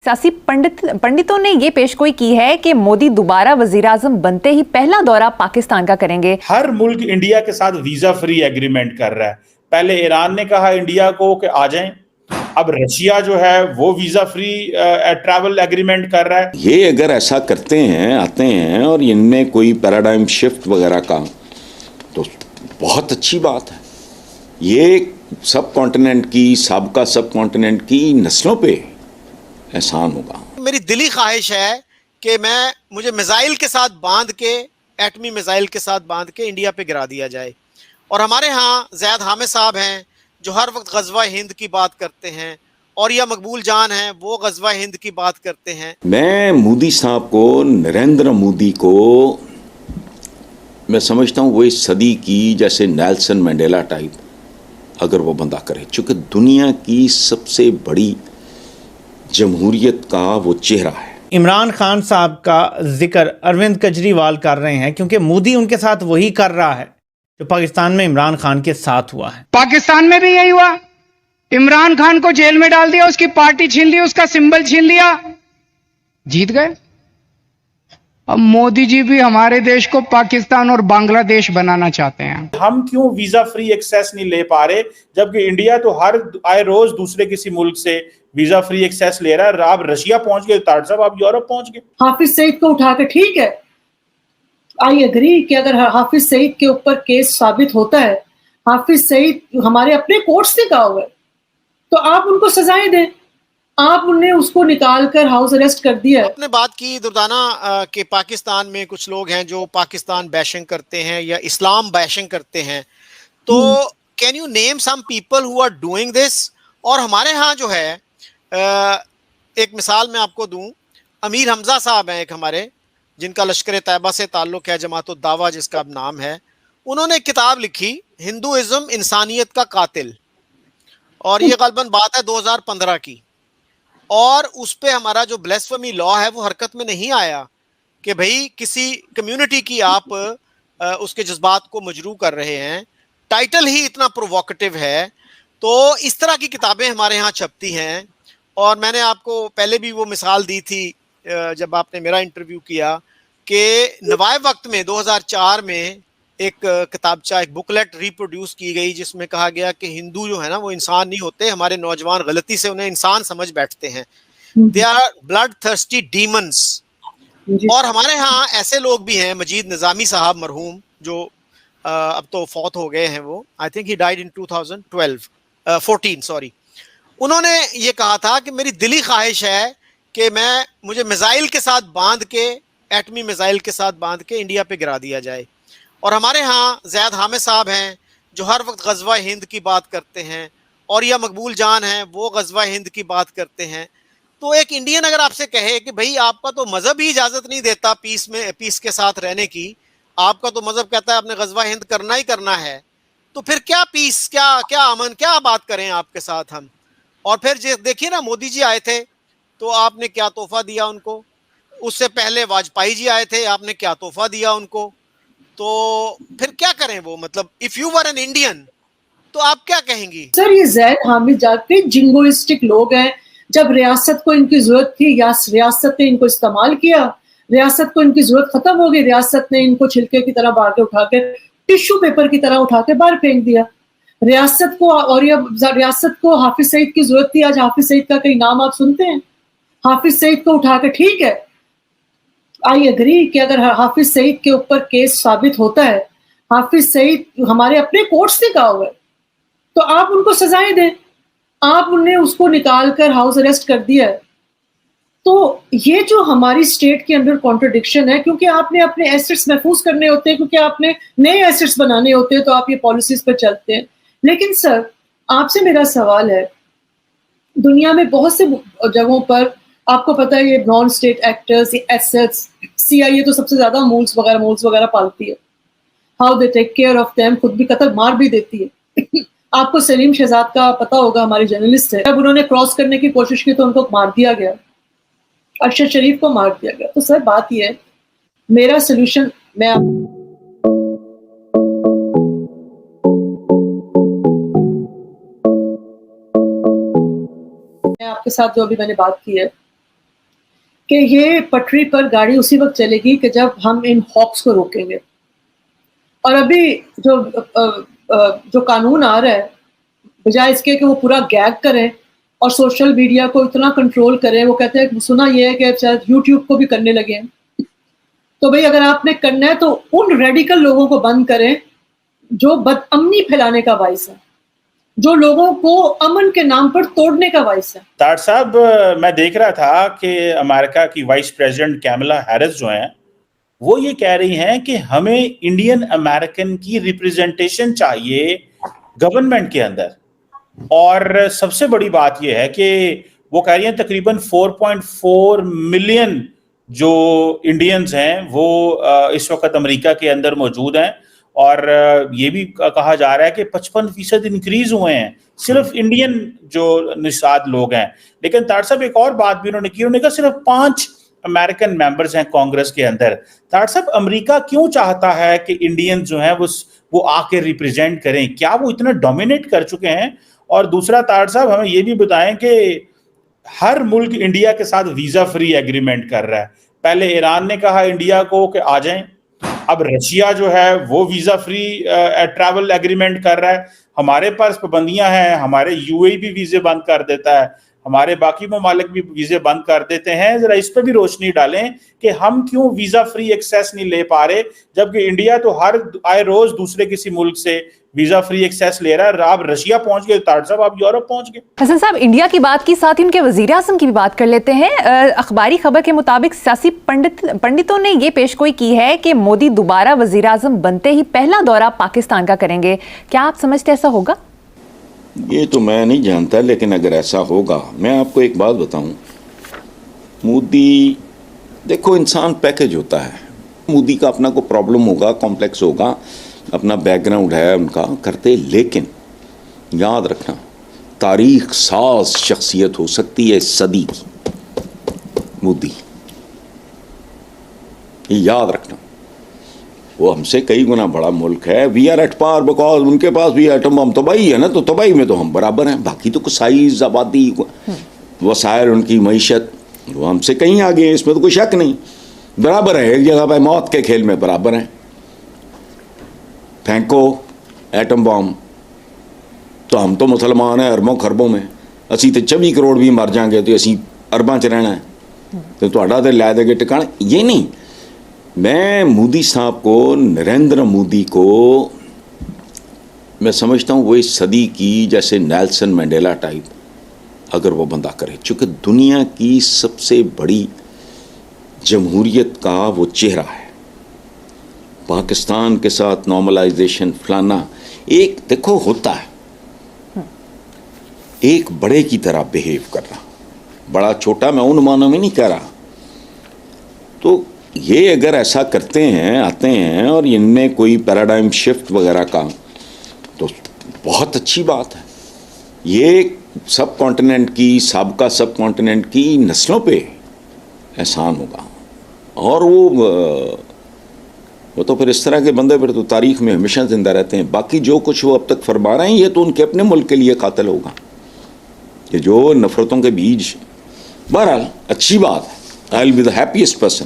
सियासी पंडितों ने ये पेशगोई की है कि मोदी दोबारा वजीर-आज़म बनते ही पहला दौरा पाकिस्तान का करेंगे। हर मुल्क इंडिया के साथ वीजा फ्री एग्रीमेंट कर रहा है। पहले ईरान ने कहा इंडिया को कि आ जाएं, अब रशिया जो है वो वीजा फ्री ट्रैवल एग्रीमेंट कर रहा है। ये अगर ऐसा करते हैं, आते हैं और इनमें कोई पैराडाइम शिफ्ट वगैरह का, तो बहुत अच्छी बात है। ये सब कॉन्टिनेंट की, साबका सब कॉन्टिनेंट की नस्लों पे एहसान होगा। मेरी दिली ख्वाहिश है कि मुझे मिसाइल के साथ बांध के, एटमी मिसाइल के साथ बांध के इंडिया पे गिरा दिया जाए। और हमारे यहाँ ज़ैद हामिद साहब हैं जो हर वक्त ग़ज़वा हिंद की बात करते हैं, और या मकबूल जान हैं वो ग़ज़वा हिंद की बात करते हैं। मैं मोदी साहब को, नरेंद्र मोदी को मैं समझता हूँ वो इस सदी की जैसे नेल्सन मंडेला टाइप अगर वो बंदा करे, चूँकि दुनिया की सबसे बड़ी जमहूरियत का वो चेहरा है। इमरान खान साहब का जिक्र अरविंद केजरीवाल कर रहे हैं क्योंकि मोदी उनके साथ वही कर रहा है जो पाकिस्तान में इमरान खान के साथ हुआ है। पाकिस्तान में भी यही हुआ, इमरान खान को जेल में डाल दिया, उसकी पार्टी छीन ली, उसका सिंबल छीन लिया, जीत गए। अब मोदी जी भी हमारे देश को पाकिस्तान और बांग्लादेश बनाना चाहते हैं। हम क्यों वीजा फ्री एक्सेस नहीं ले पा रहे, जबकि इंडिया तो हर आए रोज दूसरे किसी मुल्क से वीजा फ्री एक्सेस ले रहा है। आप रशिया पहुंच गए, ताड़ साहब आप यूरोप पहुंच गए। हाफिज सईद को उठाकर, ठीक है, आई एग्री कि अगर हाफिज सईद के ऊपर केस साबित होता है, हाफिज सईद हमारे अपने कोर्ट से कहा हुआ है, तो आप उनको सजाएं दें। आप उन्हें उसको निकाल कर हाउस अरेस्ट कर दिया। आपने बात की दुर्दाना कि पाकिस्तान में कुछ लोग हैं जो पाकिस्तान बैशिंग करते हैं या इस्लाम बैशिंग करते हैं, तो can you name some people who are doing this? और हमारे यहाँ जो है एक मिसाल मैं आपको दूं, अमीर हमजा साहब हैं एक हमारे, जिनका लश्कर तैयबा से ताल्लुक़ है, जमातुद दावा जिसका अब नाम है। उन्होंने एक किताब लिखी, हिंदुइज़्म इंसानियत का कातिल, और ये गलबन बात है 2015 की। और उस पे हमारा जो ब्लेस्फेमी लॉ है वो हरकत में नहीं आया कि भाई किसी कम्युनिटी की आप उसके जज्बात को मजरू कर रहे हैं। टाइटल ही इतना प्रोवोकेटिव है। तो इस तरह की किताबें हमारे यहाँ छपती हैं। और मैंने आपको पहले भी वो मिसाल दी थी जब आपने मेरा इंटरव्यू किया कि नवाए वक्त में 2004 में एक किताबचा, एक बुकलेट रिप्रोड्यूस की गई जिसमें कहा गया कि हिंदू जो है ना वो इंसान नहीं होते, हमारे नौजवान गलती से उन्हें इंसान समझ बैठते हैं, they are bloodthirsty demons. और हमारे यहाँ ऐसे लोग भी हैं, मजीद निज़ामी साहब मरहूम, जो अब तो फौत हो गए हैं, वो I think he died in 2014 sorry. उन्होंने ये कहा था कि मेरी दिली ख्वाहिश है कि मुझे मिसाइल के साथ बांध के, एटमी मिसाइल के साथ बांध के इंडिया पे गिरा दिया जाए। और हमारे यहाँ ज़ैद हामिद साहब हैं जो हर वक्त ग़ज़वा हिंद की बात करते हैं, और या मकबूल जान हैं वो ग़ज़वा हिंद की बात करते हैं। तो एक इंडियन अगर आपसे कहे कि भाई आपका तो मज़हब ही इजाज़त नहीं देता पीस के साथ रहने की, आपका तो मज़हब कहता है आपने ग़ज़वा हिंद करना ही करना है, तो फिर क्या पीस, क्या अमन, क्या बात करें आपके साथ हम? और फिर देखिए ना, मोदी जी आए थे तो आपने क्या तोहफा दिया उनको, उससे पहले वाजपेयी जी आए थे, आपने क्या तोहफा दिया उनको। तो फिर क्या करें वो, मतलब if you were an Indian तो आप क्या कहेंगी? सर, ये ज़ैद हामिद जाके जिंगोइस्टिक लोग हैं। जब रियासत को इनकी जरूरत थी, या रियासत ने इनको इस्तेमाल किया, रियासत को इनकी जरूरत खत्म हो गई, रियासत ने इनको छिलके की तरह बाहर के उठा के, टिश्यू पेपर की तरह उठा के बाहर फेंक दिया रियासत को। और ये रियासत को हाफिज सईद की जरूरत थी। आज हाफिज सईद का कहीं नाम आप सुनते हैं? हाफिज सईद को उठाकर, ठीक है, आई एग्री कि अगर हाफिज सईद के ऊपर केस साबित होता है, हाफिज सईद हमारे अपने कोर्ट से कहा हुआ है, तो आप उनको सजाएं दें। आप उन्हें उसको निकाल कर हाउस अरेस्ट कर दिया है। तो ये जो हमारी स्टेट के अंदर कॉन्ट्रडिक्शन है, क्योंकि आपने अपने एसेट्स महफूज करने होते हैं, क्योंकि आपने नए एसेट्स बनाने होते हैं, तो आप ये पॉलिसीज पर चलते हैं। लेकिन सर, आपसे मेरा सवाल है, दुनिया में बहुत से जगहों पर आपको पता है ये नॉन स्टेट एक्टर्स, ये एसेट्स, सीआईए तो सबसे ज्यादा मोल्स वगैरह पालती है। How they take care of them, खुद भी कतल मार भी देती है। आपको सलीम शहजाद का पता होगा, हमारे जर्नलिस्ट है, जब उन्होंने क्रॉस करने की कोशिश की तो उनको मार दिया गया, अरशद शरीफ को मार दिया गया। तो सर बात ये है, मेरा सोल्यूशन मैं आपके साथ जो अभी मैंने बात की है, कि ये पटरी पर गाड़ी उसी वक्त चलेगी कि जब हम इन हॉक्स को रोकेंगे। और अभी जो कानून आ रहा है, बजाय इसके कि वो पूरा गैग करें और सोशल मीडिया को इतना कंट्रोल करें, वो कहते हैं, सुना ये है कि शायद यूट्यूब को भी करने लगे हैं। तो भाई अगर आपने करना है तो उन रेडिकल लोगों को बंद करें जो बदअमनी फैलाने का बाइस है, जो लोगों को अमन के नाम पर तोड़ने का बाइस है। तार साहब, मैं देख रहा था कि अमेरिका की वाइस प्रेसिडेंट कैमला हैरिस जो हैं वो ये कह रही हैं कि हमें इंडियन अमेरिकन की रिप्रेजेंटेशन चाहिए गवर्नमेंट के अंदर। और सबसे बड़ी बात यह है कि वो कह रही हैं तकरीबन 4.4 मिलियन जो इंडियंस हैं वो इस वक्त अमेरिका के अंदर मौजूद हैं। और ये भी कहा जा रहा है कि 55% इंक्रीज हुए हैं सिर्फ इंडियन जो निषाद लोग हैं। लेकिन तार साहब एक और बात भी उन्होंने की, उन्होंने कहा सिर्फ 5 अमेरिकन मेंबर्स हैं कांग्रेस के अंदर। तार साहब, अमेरिका क्यों चाहता है कि इंडियंस जो हैं वो आके रिप्रेजेंट करें? क्या वो इतना डोमिनेट कर चुके हैं? और दूसरा तार साहब, हमें ये भी बताएं कि हर मुल्क इंडिया के साथ वीजा फ्री एग्रीमेंट कर रहा है। पहले ईरान ने कहा इंडिया को कि आ जाएं, अब रशिया जो है वो वीजा फ्री ट्रैवल एग्रीमेंट कर रहा है। हमारे पास पाबंदियां हैं, हमारे यूएई भी वीजे बंद कर देता है, हमारे बाकी ममालिक भी वीजे बंद कर देते हैं। जरा इस पर भी रोशनी डालें कि हम क्यों वीजा फ्री एक्सेस नहीं ले पा रहे, जबकि इंडिया तो हर आए रोज दूसरे किसी मुल्क से वीजा फ्री एक्सेस ले रहा है। आप रशिया पहुंच गए, तार साहब आप यूरोप पहुंच गए। हसन साहब, इंडिया की बात की, साथ ही उनके वज़ीर-ए-आज़म की भी बात कर लेते हैं। अखबारी खबर के मुताबिक सियासी पंडितों ने ये पेशगोई की है कि मोदी दोबारा वज़ीर-ए-आज़म बनते ही पहला दौरा पाकिस्तान का करेंगे। क्या आप समझते ऐसा होगा? ये तो मैं नहीं जानता, लेकिन अगर ऐसा होगा, मैं आपको एक बात बताऊं, मोदी, देखो इंसान पैकेज होता है। मोदी का अपना कोई प्रॉब्लम होगा, कॉम्प्लेक्स होगा, अपना बैकग्राउंड है उनका करते, लेकिन याद रखना तारीख साज शख्सियत हो सकती है इस सदी की मोदी, ये याद रखना। वो हमसे कई गुना बड़ा मुल्क है। We are at par because उनके पास भी एटम बम तबाही है ना, तो तबाही में तो हम बराबर हैं। बाकी तो कुछ साइज, आबादी, वसायल, उनकी मईशत, वो हमसे कहीं आगे हैं, इसमें तो कोई शक नहीं। बराबर है, एक जगह पर मौत के खेल में बराबर हैं। फेंको एटम बम तो हम तो मुसलमान हैं अरबों खरबों में, असी तो 24 करोड़ भी मर जाएंगे तो असी अरबां च रहना है, तो तुहाडा तो लै देगे टिकाने। ये नहीं, मैं मोदी साहब को, नरेंद्र मोदी को मैं समझता हूँ वो इस सदी की जैसे नेल्सन मंडेला टाइप अगर वो बंदा करे, चूँकि दुनिया की सबसे बड़ी जमहूरियत का वो चेहरा है। पाकिस्तान के साथ नॉर्मलाइजेशन फलाना, एक देखो होता है एक बड़े की तरह बिहेव करना, बड़ा छोटा मैं उन मानों में नहीं कह रहा। तो ये अगर ऐसा करते हैं, आते हैं और इनमें कोई पैराडाइम शिफ्ट वगैरह का, तो बहुत अच्छी बात है। ये सब कॉन्टिनेंट की, साबका सब कॉन्टिनेंट की नस्लों पे एहसान होगा। और वो तो फिर इस तरह के बंदे फिर तो तारीख में हमेशा जिंदा रहते हैं। बाकी जो कुछ वो अब तक फरमा रहे हैं, ये तो उनके अपने मुल्क के लिए कातिल होगा, ये जो नफरतों के बीज। बहरहाल अच्छी बात है, I will be the happiest person